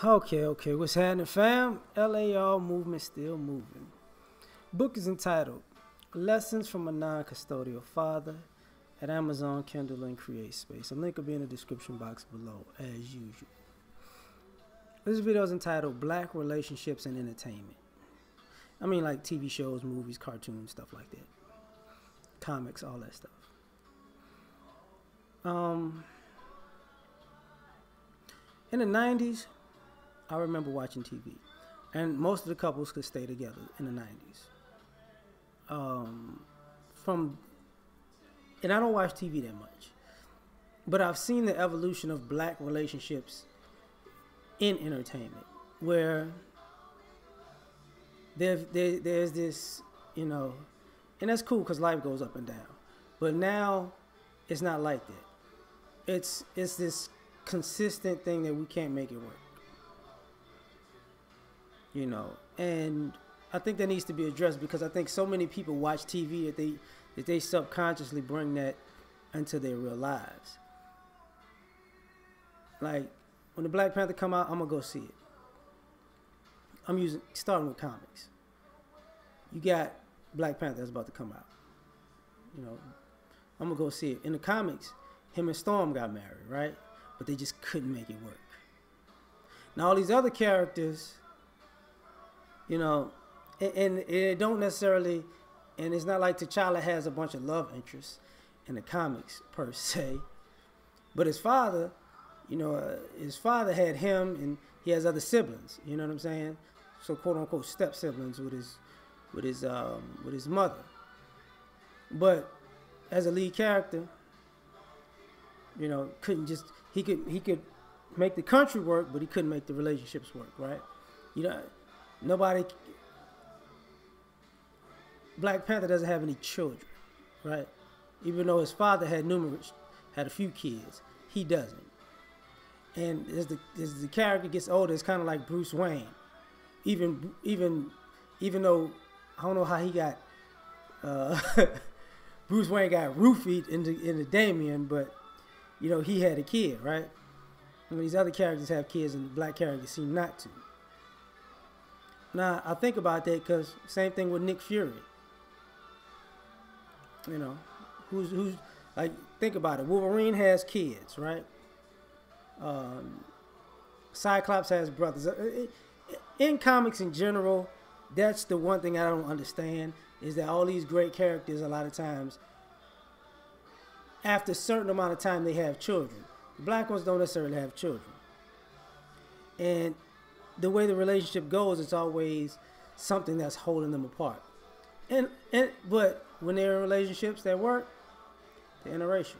Okay, what's happening, fam? L.A.R. movement still moving. Book is entitled Lessons from a Non-Custodial Father at Amazon, Kindle, and Create Space. A link will be in the description box below, as usual. This video is entitled Black Relationships and Entertainment. I mean, like TV shows, movies, cartoons, stuff like that. Comics, all that stuff. In the 90s, I remember watching TV, and most of the couples could stay together in the 90s. And I don't watch TV that much, but I've seen the evolution of black relationships in entertainment, where there's this, and that's cool because life goes up and down. But now, it's not like that. It's this consistent thing that we can't make it work. And I think that needs to be addressed because I think so many people watch TV that they subconsciously bring that into their real lives. Like when the Black Panther come out, I'm gonna go see it. Starting with comics. You got Black Panther that's about to come out. I'm gonna go see it. In the comics, him and Storm got married, right? But they just couldn't make it work. Now all these other characters, and it don't necessarily, and it's not like T'Challa has a bunch of love interests in the comics per se, but his father, his father had him, and he has other siblings. You know what I'm saying? So quote unquote step siblings with his mother. But as a lead character, couldn't just he could make the country work, but he couldn't make the relationships work, right? Black Panther doesn't have any children, right? Even though his father had a few kids, he doesn't. And as the character gets older, it's kind of like Bruce Wayne. Even though I don't know how he got Bruce Wayne got roofied into Damien, but he had a kid, right? And these other characters have kids, and the black characters seem not to. Now I think about that because same thing with Nick Fury. Who's like, think about it. Wolverine has kids, right? Cyclops has brothers. In comics in general, that's the one thing I don't understand, is that all these great characters, a lot of times, after a certain amount of time, they have children. The black ones don't necessarily have children. And the way the relationship goes, it's always something that's holding them apart. But when they're in relationships that work, they're interracial.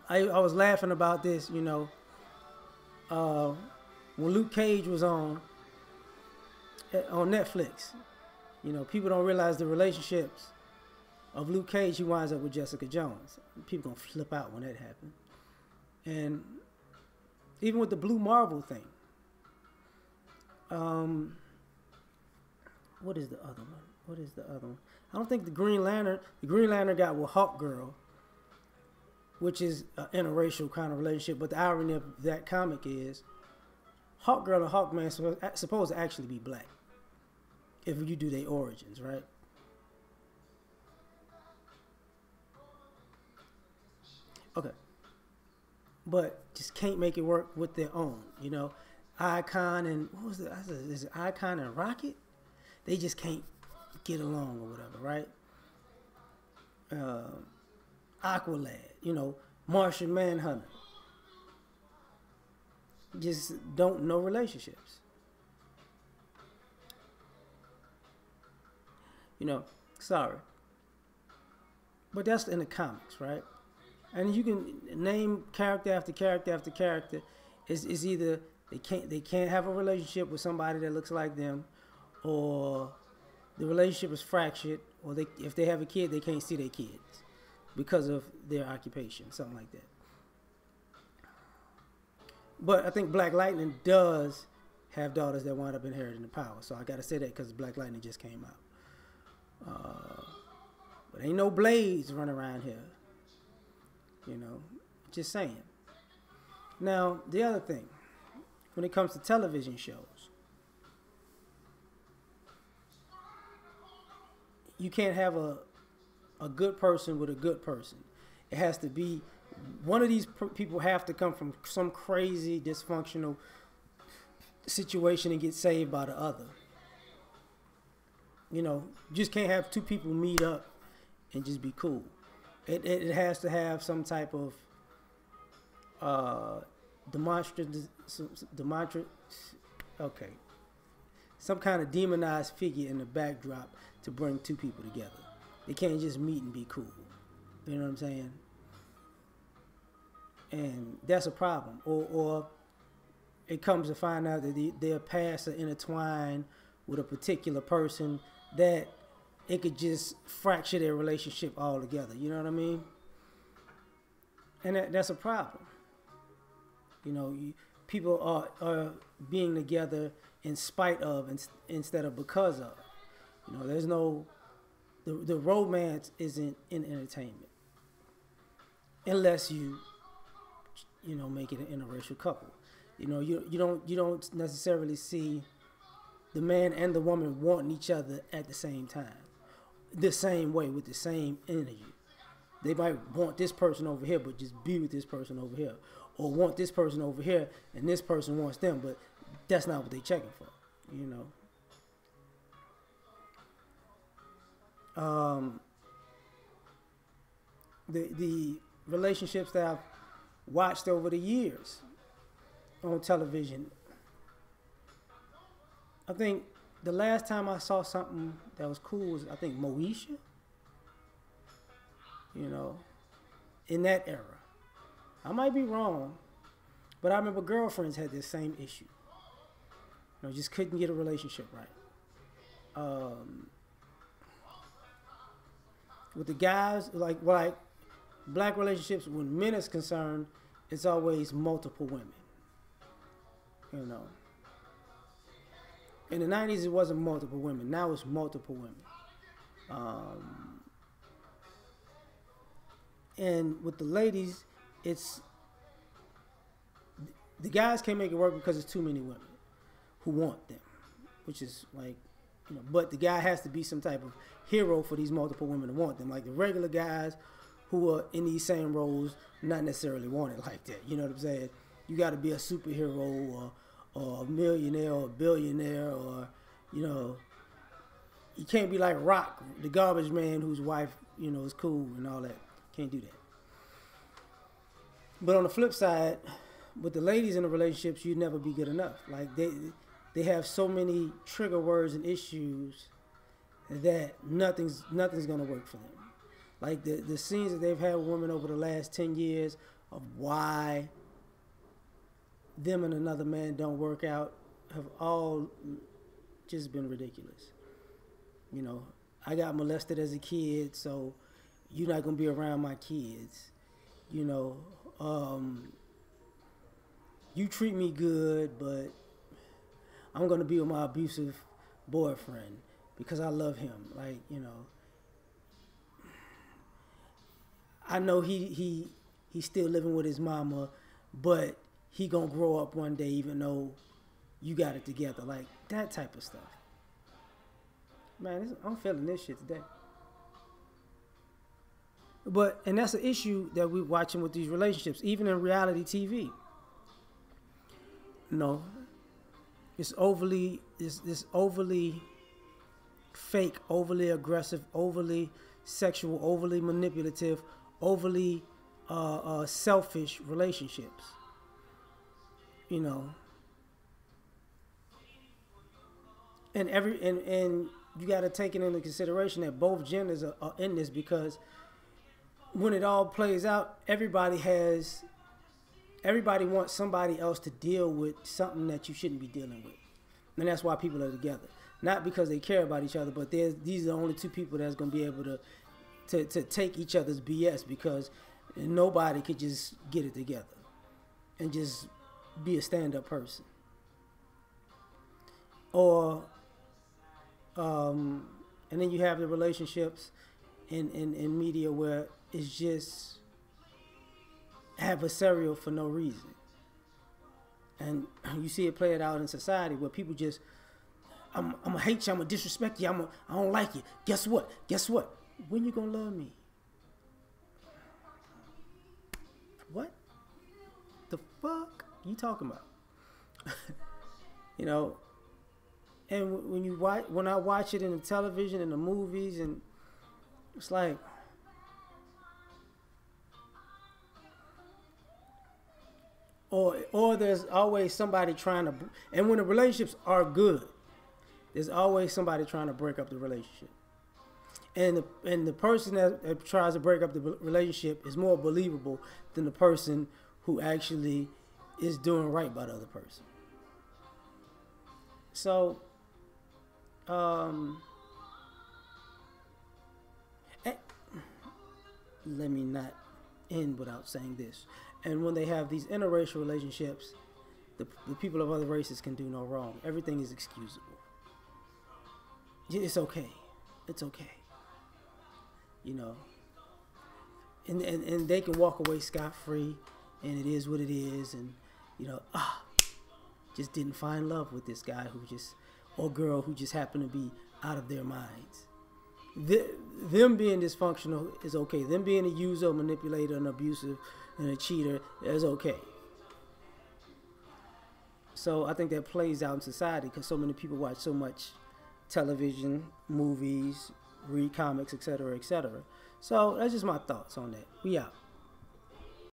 I was laughing about this, when Luke Cage was on Netflix. People don't realize the relationships of Luke Cage. He winds up with Jessica Jones. People gonna flip out when that happens. And even with the Blue Marvel thing. What is the other one? I don't think the Green Lantern got with Hawk Girl, which is an interracial kind of relationship. But the irony of that comic is Hawk Girl and Hawkman are supposed to actually be black if you do their origins, right? Okay. But just can't make it work with their own, Icon and, what was it? Is it Icon and Rocket? They just can't get along or whatever, right? Aqualad, Martian Manhunter. Just don't know relationships. Sorry. But that's in the comics, right? And you can name character after character after character. It's either they can't have a relationship with somebody that looks like them, or the relationship is fractured, or if they have a kid, they can't see their kids because of their occupation, something like that. But I think Black Lightning does have daughters that wind up inheriting the power. So I got to say that because Black Lightning just came out. But ain't no Blades running around here. Just saying. Now, the other thing, when it comes to television shows, you can't have a good person with a good person. It has to be one of these people have to come from some crazy dysfunctional situation and get saved by the other. You know, you just can't have two people meet up and just be cool. It has to have some type of demonstrative, okay, some kind of demonized figure in the backdrop to bring two people together. They can't just meet and be cool. You know what I'm saying? And that's a problem. Or it comes to find out that their pasts are intertwined with a particular person that it could just fracture their relationship altogether. You know what I mean? And that's a problem. You know, people are being together in spite of instead of because of. You know, there's no, the romance isn't in entertainment. Unless you make it an interracial couple. You know, you don't necessarily see the man and the woman wanting each other at the same time, the same way with the same energy. They might want this person over here, but just be with this person over here, or want this person over here and this person wants them, but that's not what they're checking for. You know, the relationships that I've watched over the years on television, I think the last time I saw something that was cool was, I think, Moesha. You know, in that era. I might be wrong, but I remember Girlfriends had this same issue. You know, just couldn't get a relationship right. With the guys, like black relationships, when men is concerned, it's always multiple women. You know. In the 90s, it wasn't multiple women. Now it's multiple women. And with the ladies, it's the guys can't make it work because there's too many women who want them, which is like, you know, but the guy has to be some type of hero for these multiple women to want them. Like the regular guys who are in these same roles, not necessarily want it like that. You know what I'm saying? You got to be a superhero or a millionaire or a billionaire, or, you know, you can't be like Rock, the garbage man whose wife, you know, is cool and all that. Can't do that. But on the flip side, with the ladies in the relationships, you'd never be good enough. Like they have so many trigger words and issues that nothing's gonna work for them. Like the scenes that they've had with women over the last 10 years of why them and another man don't work out have all just been ridiculous. You know, I got molested as a kid, so you're not gonna be around my kids. You know, you treat me good, but I'm gonna be with my abusive boyfriend because I love him. Like, you know, I know he's still living with his mama, but he gonna grow up one day even though you got it together. Like that type of stuff. Man, I'm feeling this shit today. And that's an issue that we're watching with these relationships, even in reality TV. You know, it's overly fake, overly aggressive, overly sexual, overly manipulative, overly selfish relationships. You know, and you got to take it into consideration that both genders are in this, because when it all plays out, everybody wants somebody else to deal with something that you shouldn't be dealing with. And that's why people are together. Not because they care about each other, but these are the only two people that's going to be able to take each other's BS, because nobody could just get it together and just be a stand-up person. Or, and then you have the relationships in media where it's just adversarial for no reason. And you see it played out in society where people just, I'm gonna hate you, I'm gonna disrespect you, I don't like you. Guess what? Guess what? When you gonna love me? What the fuck you talking about? You know, and when I watch it in the television and the movies, and it's like, or there's always somebody trying to, and when the relationships are good, there's always somebody trying to break up the relationship. And the person that tries to break up the relationship is more believable than the person who actually is doing right by the other person. So, let me not end without saying this. And when they have these interracial relationships, the people of other races can do no wrong. Everything is excusable. It's okay. It's okay. You know. And they can walk away scot-free, and it is what it is. And, you know, just didn't find love with this guy or girl who just happened to be out of their minds. Them being dysfunctional is okay. Them being a user, a manipulator, an abusive, and a cheater is okay. So I think that plays out in society because so many people watch so much television, movies, read comics, etc., etc. So that's just my thoughts on that. We out.